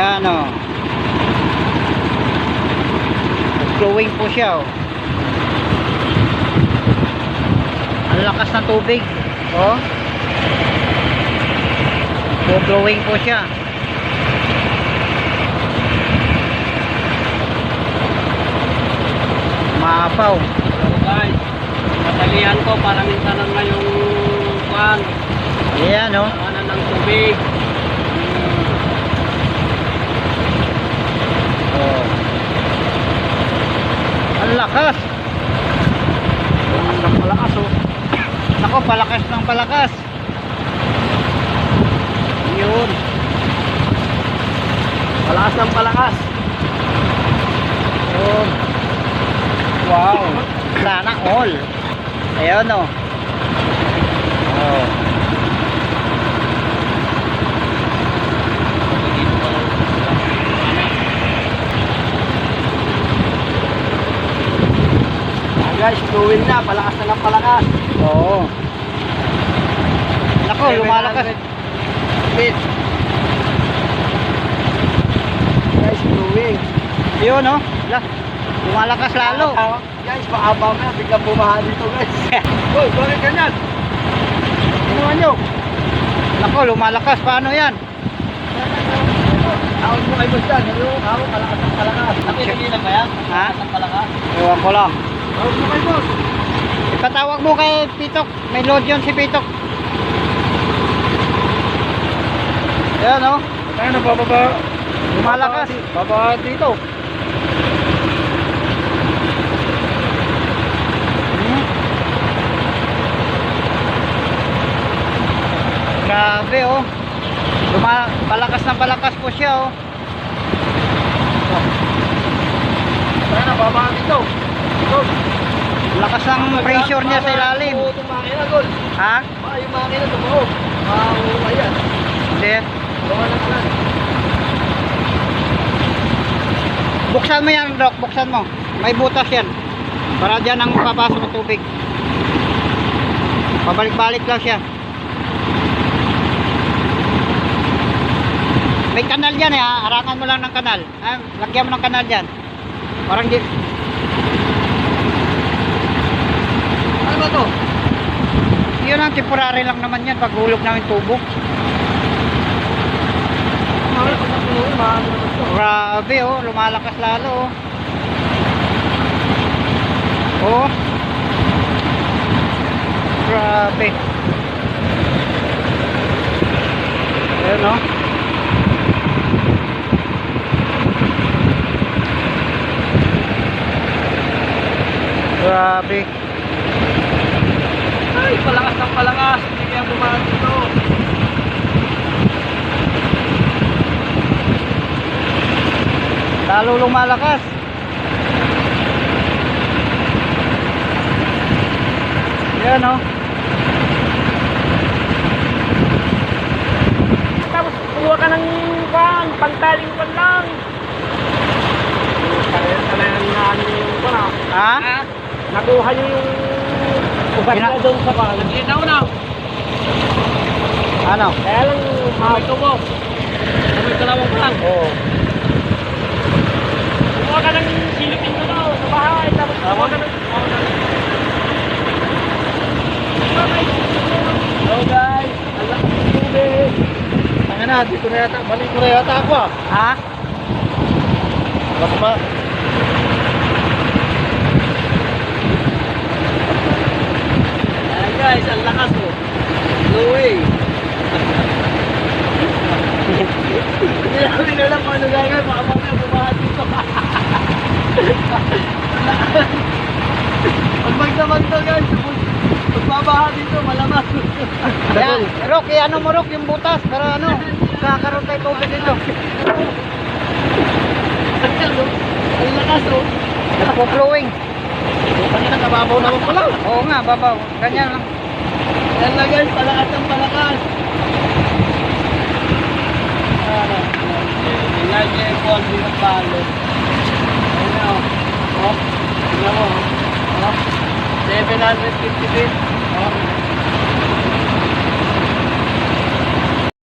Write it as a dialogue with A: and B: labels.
A: Ayan o. Flowing po siya o. Ang lakas ng tubig. O. Flowing po siya. Maapaw.
B: So guys, matalian ko para minsan na yung kuhan.
A: Ayan o.
B: Kanan ng tubig.
A: Oh. Ang lakas.
B: Lakas ng palakas oh.
A: Nako, palakas ng palakas. Yun.
B: Palakas ng palakas.
A: Yun. Wow. Sana all. Ayun o. Oh.
B: Guys, flowing na, palakas na ng palakas.
A: Oo. Nako, lumalakas.
B: Feet. Guys, flowing.
A: Yun o. Lumalakas lalo.
B: Guys, maaba mo na, biglang bumaha dito guys. Uy, bakit ganyan? Tingnan nyo.
A: Nako, lumalakas. Paano yan?
B: Tawag mo kay boss dyan. Hello, ako, palakas ng palakas. Nakikita ba yan?
A: Ha?
B: Palakas ng palakas.
A: Ewan ko lang.
B: Tawag mo kay boss.
A: Ipatawag mo kay Pitok. May load yun si Pitok. Ayan o.
B: Tayo na bababa.
A: Lumalakas.
B: Baba dito.
A: Grabe oh. Palakas ng palakas po siya oh.
B: Tayo na baba dito. Dito.
A: Lakas ng pressure niya sa ilalim.
B: Itong makina doon.
A: Ha?
B: Baka yung makina tumuho. Ayan.
A: Hindi.
B: Bawa na kanan.
A: Buksan mo yan, Doc. Buksan mo. May butas yan. Para dyan ang papasok ng tubig. Pabalik-balik lang siya. May kanal dyan eh ha. Harangan mo lang ng kanal. Ha? Lagyan mo ng kanal dyan. Parang di...
B: Ano ba to?
A: Yun ang temporary lang naman yan. Paghulog namin tubo.
B: Mahal pag napunuhin, mahal naman to.
A: Grabe oh. Lumalakas lalo oh. Oh. Grabe. Ayan oh. Grabe.
B: Ay, palakas ng palakas. Hindi kaya bumaha dito.
A: Lalo lumalakas. Ayan oh.
B: Tapos kumuha ka ng pantaling pan lang. Talagang naano yung pan
A: Ha?
B: Nakuha nyo yung ugat na doon sa pan. Naglinaw na.
A: Ano?
B: Kaya lang ito mo. May dalawang pan.
A: Oo.
B: Kumuha ka ng silipin ko na sa bahay. Tapos kumuha ka ng... Hello guys. Ang lakas ng tubig. Tanga na, dito na yata. Balik ko na yata ako ah.
A: Ha?
B: Basta ba? Ayan guys, ang lakas oh. No way. Hindi namin alam kung ano gagawin. Baka mamaya bumaha dito. Pag magdamag to guys, magbabaha dito, malamang.
A: Yan. Rock, ano mo Rock yung butas para ano, kakaroon tayo tubig dito.
B: Ang lakas oh.
A: Nagpo-flowing.
B: Kanina kababaw naman pala.
A: Oo nga, babaw. Ganyan lang.
B: Yan lang guys, palakas ng palakas. Tingnan niyo yung konti ng palo. Ayun na oh. Oh, tingnan mo oh. 750 feet. Oh.